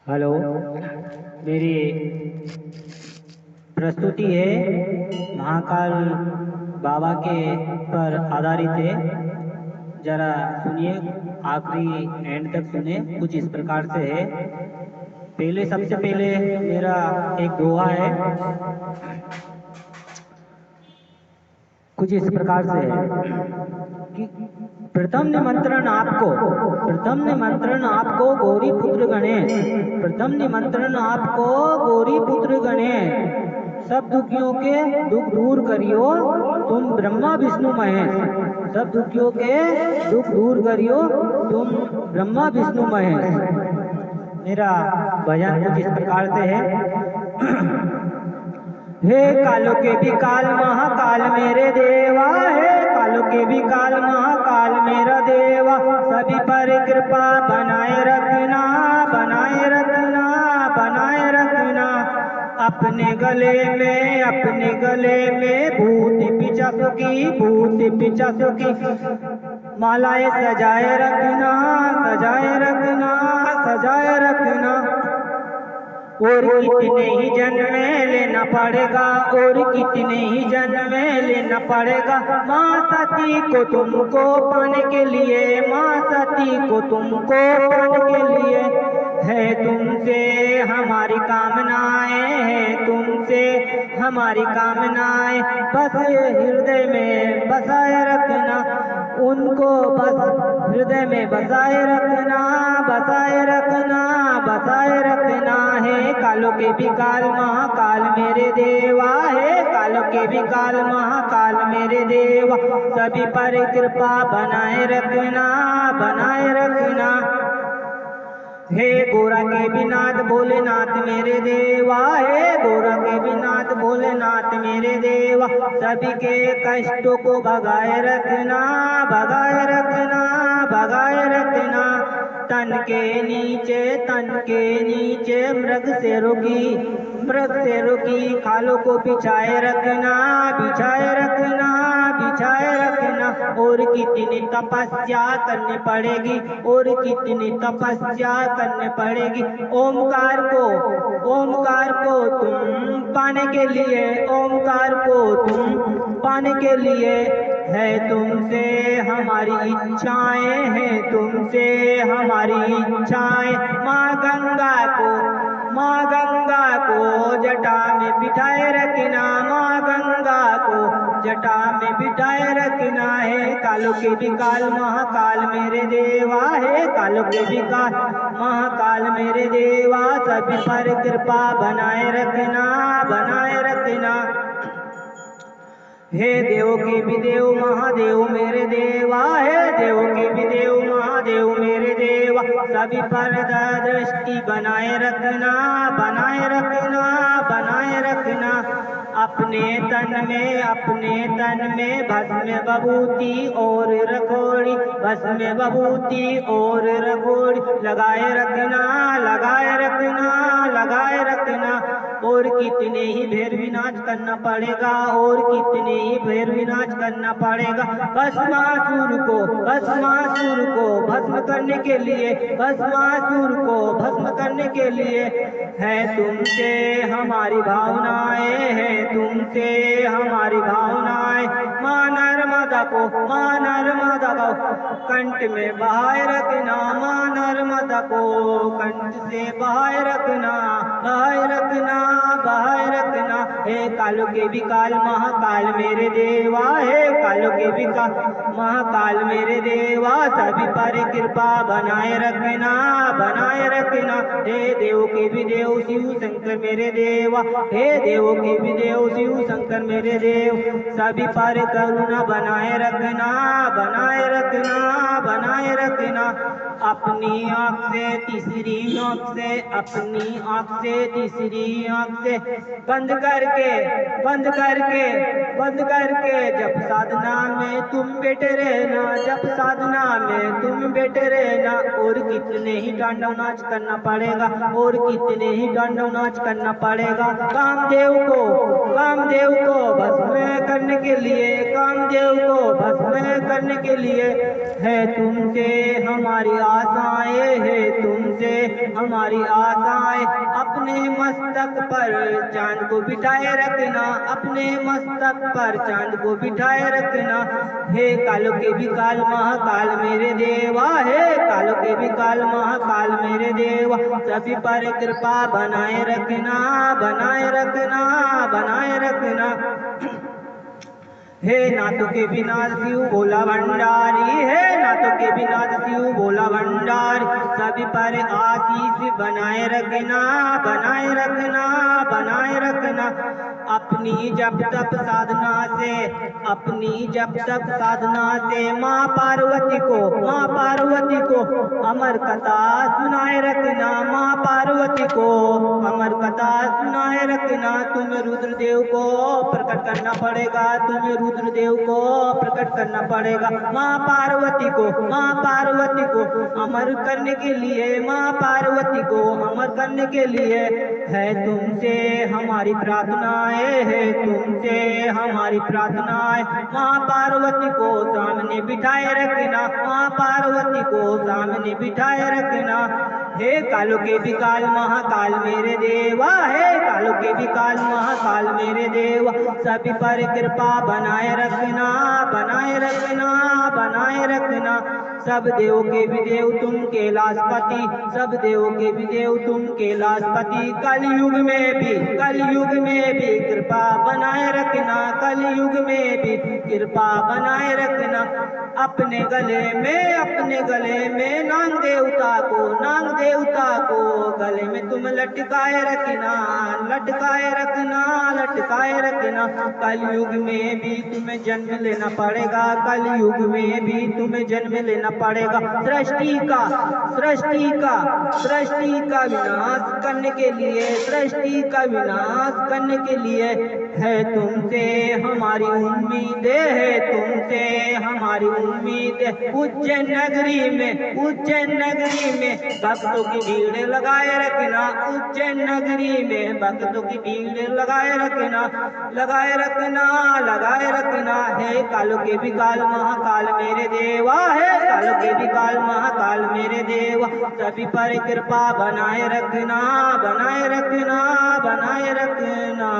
Hello, मेरी प्रस्तुति है महाकाल बाबा के पर आधारित है। जरा सुनिए, आखिरी एंड तक सुने। कुछ इस प्रकार से है। सबसे पहले मेरा एक दोहा है, कुछ इस प्रकार से है कि प्रथम निमंत्रण आपको गौरी पुत्र गणेश, प्रथम निमंत्रण आपको गौरी पुत्र गणेश, सब दुखियों के दुख दूर करियो तुम ब्रह्मा विष्णु महेश, सब दुखियों के दुख दूर करियो तुम ब्रह्मा विष्णु महेश। मेरा भजन कुछ इस प्रकार से है। हे कालो के भी काल महाकाल मेरे देवा, हे कालो के भी काल महाकाल मेरा देवा, सभी पर कृपा बनाए रखना, बनाए रखना, बनाए रखना। अपने गले में भूत पिचासों की मालाएं सजाए रखना, सजाए रखना, सजाए रखना। और कितने ही जन्म लेना पड़ेगा, और कितने ही जन्म लेना पड़ेगा माँ सती को तुमको पाने के लिए, माँ सती को तुमको पाने के लिए। है तुमसे हमारी कामनाएं, है तुमसे हमारी कामनाएं, बस हृदय में बसाए रखना, उनको बस हृदय में बसाए रखना, बसाए रखना, बसाए रखना। है कालो के भी काल महाकाल मेरे देवा, है कालो के भी काल महाकाल मेरे देवा, सभी पर कृपा बनाए रखना, बनाए रखना। हे गोरा के भी नाथ भोलेनाथ मेरे देवा, हे गोरा के भी नाथ भोलेनाथ मेरे देवा, सभी के कष्टों को भगाए रखना, भगाए रखना, भगाए रखना। तन के नीचे मृग से रोकी खालों को बिछाए रखना, बिछाए रखना, बिछाए रखना। और कितनी तपस्या करनी पड़ेगी, और कितनी तपस्या करनी पड़ेगी ओमकार को तुम पाने के लिए, ओमकार को तुम पाने के लिए। है तुमसे हमारी इच्छाएं, है तुमसे हमारी इच्छाएं। माँ गंगा को जटा में बिठाए रखना, माँ गंगा को जटा में बिठाए रखना। है कालो के भी काल महाकाल मेरे देवा, है कालो के भी काल महाकाल मेरे देवा, सभी पर कृपा बनाए रखना, बनाए रखना। हे देव के भी देव महादेव मेरे देवा, हे देव के भी देव महादेव मेरे देवा, सभी पर दृष्टि बनाए रखना, बनाए रखना, बनाए रखना। अपने तन में भस्म बभूति और रखोड़ी, भस्म बभूति और रखोड़ी लगाए रखना, लगाए रखना, लगाए रखना। और कितने ही भैरवी नाच करना पड़ेगा, और कितने ही भैरवी नाच करना पड़ेगा भस्मासुर को भस्म करने के लिए, भस्मासुर को भस्म करने के लिए। है तुमसे हमारी भावनाएं, है तुमसे हमारी भावनाएं। माँ नर्मदा को कंठ में बहाए रखना, माँ नर्मदा को कंठ से बहाए रखना, बहाए रखना, बहाए रखना। हे कालो के भी काल महाकाल मेरे देवा, हे कालो के भी काल महाकाल मेरे देवा, सभी पर कृपा बनाए रखना, बनाए रखना। हे देव के भी देव शिव शंकर मेरे देवा, हे देव के भी देव शिव शंकर मेरे देव, सभी पर करुणा बनाए रखना, बनाए रखना, बनाए रखना। अपनी आँख से तीसरी आँख से, अपनी आँख से तीसरी आँख से बंद करके जब साधना में तुम बैठे रहना, जब साधना में तुम बैठे रहना। और कितने ही तांडव नाच करना पड़ेगा, और कितने ही तांडव नाच करना पड़ेगा कामदेव को भस्म करने के लिए, कामदेव को भस्म करने के लिए। है तुमसे हमारी आशाएं, है तुमसे तुमसे हमारी आशाएं, अपने मस्तक पर चांद को बिठाए रखना, अपने मस्तक पर चांद को बिठाए रखना। हे कालो के भी काल महाकाल मेरे देवा, हे कालो के भी काल महाकाल मेरे देवा, सभी पर कृपा बनाए रखना, बनाए रखना, बनाए रखना। हे नाथों के विनाश शिव भोला भंडारी, हे नाथों के विनाश शिव भोला भंडारी, सभी पर आशीष बनाए रखना, बनाए रखना, बनाए रखना। अपनी जब तक साधना से, अपनी जब तक साधना से माँ पार्वती को, माँ पार्वती को अमर कथा सुनाए रखना, माँ पार्वती को अमर कथा सुनाए रखना। तुम्हें रुद्रदेव को प्रकट करना पड़ेगा, तुम्हें रुद्रदेव को प्रकट करना पड़ेगा। माँ पार्वती को, माँ पार्वती को अमर करने के लिए, माँ पार्वती को अमर करने के लिए है तुमसे हमारी प्रार्थनाएं, है तुमसे हमारी प्रार्थनाएं। माँ पार्वती को सामने बिठाए रखना, माँ पार्वती को सामने बिठाए रखना। हे कालो के भी काल महाकाल मेरे देवा, हे कालो के भी काल महाकाल मेरे देवा, सभी पर कृपा बनाए रखना, बनाए रखना, बनाए रखना। सब देव के भी देव तुम कैलाशपति, सब देव के भी देव तुम कैलाशपति, कलयुग में भी, कलयुग में भी कृपा बनाए रखना, कलयुग में भी कृपा बनाए रखना। अपने गले में, अपने गले में नाग देवता को, नाग देवता को गले में तुम लटकाए रखना, लटकाए रखना, लटकाए रखना। कलयुग में भी तुम्हें जन्म लेना पड़ेगा, कलयुग में भी तुम्हें जन्म लेना पड़ेगा। सृष्टि का, सृष्टि का, सृष्टि का विनाश करने के लिए, सृष्टि का विनाश करने के लिए है तुमसे हमारी उम्मीदें, है तुमसे हमारी उम्मीदें। उज्जैन नगरी में, उज्जैन नगरी में भक्तों की भीड़ लगाए रखना, उज्जैन नगरी में भक्तों की भीड़ लगाए रखना, लगाए रखना, लगाए रखना। है कालो के भी काल महाकाल मेरे देवा, है कालो के भी काल महाकाल मेरे देवा, सभी पर कृपा बनाए रखना, बनाए रखना, बनाए रखना।